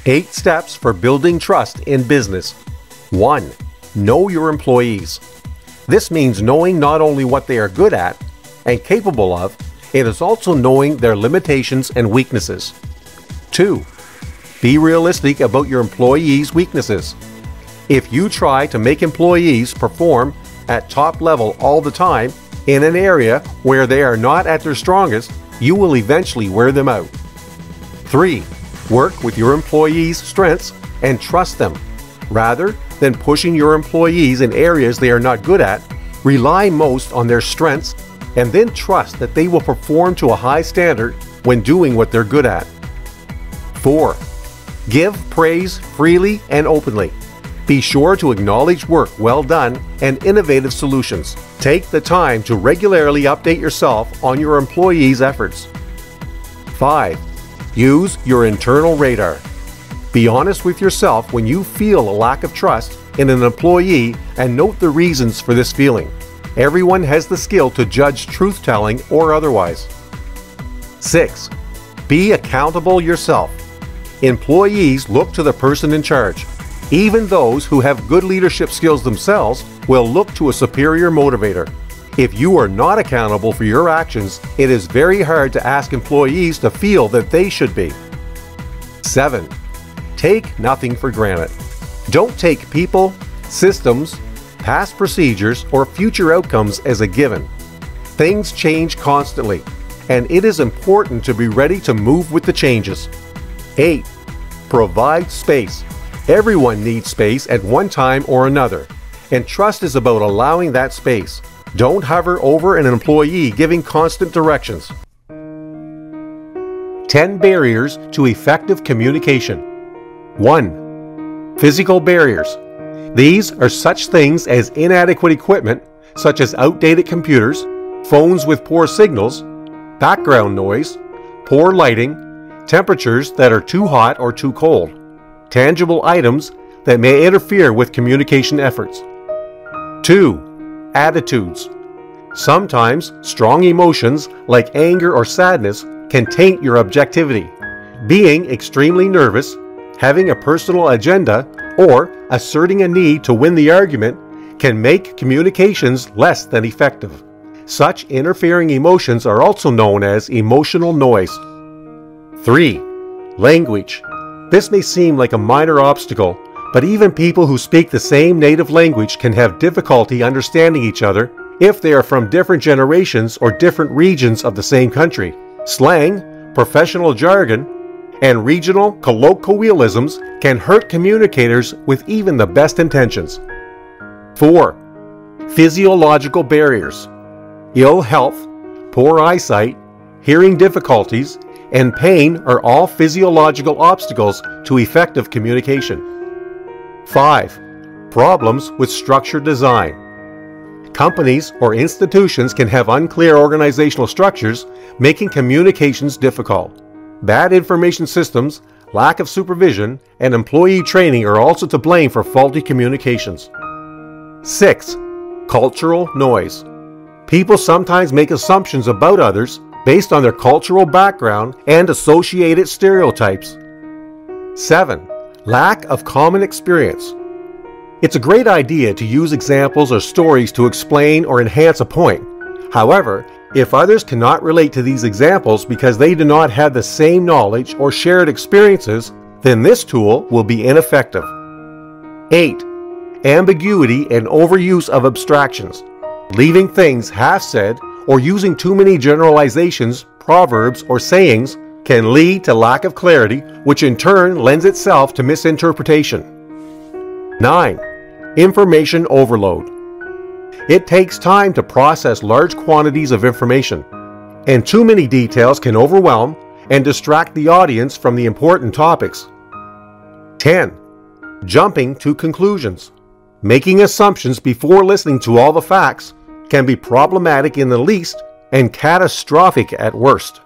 8 steps for building trust in business. 1. Know your employees. This means knowing not only what they are good at and capable of, it is also knowing their limitations and weaknesses. 2. Be realistic about your employees' weaknesses. If you try to make employees perform at top level all the time in an area where they are not at their strongest, you will eventually wear them out. 3. Work with your employees' strengths and trust them. Rather than pushing your employees in areas they are not good at, rely most on their strengths and then trust that they will perform to a high standard when doing what they're good at. 4. Give praise freely and openly. Be sure to acknowledge work well done and innovative solutions. Take the time to regularly update yourself on your employees' efforts. 5. Use your internal radar. Be honest with yourself when you feel a lack of trust in an employee and note the reasons for this feeling. Everyone has the skill to judge truth-telling or otherwise. 6. Be accountable yourself. Employees look to the person in charge. Even those who have good leadership skills themselves will look to a superior motivator. If you are not accountable for your actions, it is very hard to ask employees to feel that they should be. 7. Take nothing for granted. Don't take people, systems, past procedures, or future outcomes as a given. Things change constantly, and it is important to be ready to move with the changes. 8. Provide space. Everyone needs space at one time or another, and trust is about allowing that space. Don't hover over an employee giving constant directions. 10 barriers to effective communication. 1. Physical barriers. These are such things as inadequate equipment, such as outdated computers, phones with poor signals, background noise, poor lighting, temperatures that are too hot or too cold, tangible items that may interfere with communication efforts. 2. Attitudes. Sometimes strong emotions like anger or sadness can taint your objectivity. Being extremely nervous, having a personal agenda, or asserting a need to win the argument can make communications less than effective. Such interfering emotions are also known as emotional noise. 3. Language. This may seem like a minor obstacle, but even people who speak the same native language can have difficulty understanding each other if they are from different generations or different regions of the same country. Slang, professional jargon, and regional colloquialisms can hurt communicators with even the best intentions. 4. Physiological barriers. Ill health, poor eyesight, hearing difficulties, and pain are all physiological obstacles to effective communication. 5. Problems with structured design. Companies or institutions can have unclear organizational structures, making communications difficult. Bad information systems, lack of supervision, and employee training are also to blame for faulty communications. 6. Cultural noise. People sometimes make assumptions about others based on their cultural background and associated stereotypes. 7. Lack of common experience. It's a great idea to use examples or stories to explain or enhance a point. However, if others cannot relate to these examples because they do not have the same knowledge or shared experiences, then this tool will be ineffective. 8. Ambiguity and overuse of abstractions. Leaving things half-said or using too many generalizations, proverbs, or sayings can lead to lack of clarity, which in turn lends itself to misinterpretation. 9. Information overload. It takes time to process large quantities of information, and too many details can overwhelm and distract the audience from the important topics. 10. Jumping to conclusions. Making assumptions before listening to all the facts can be problematic in the least and catastrophic at worst.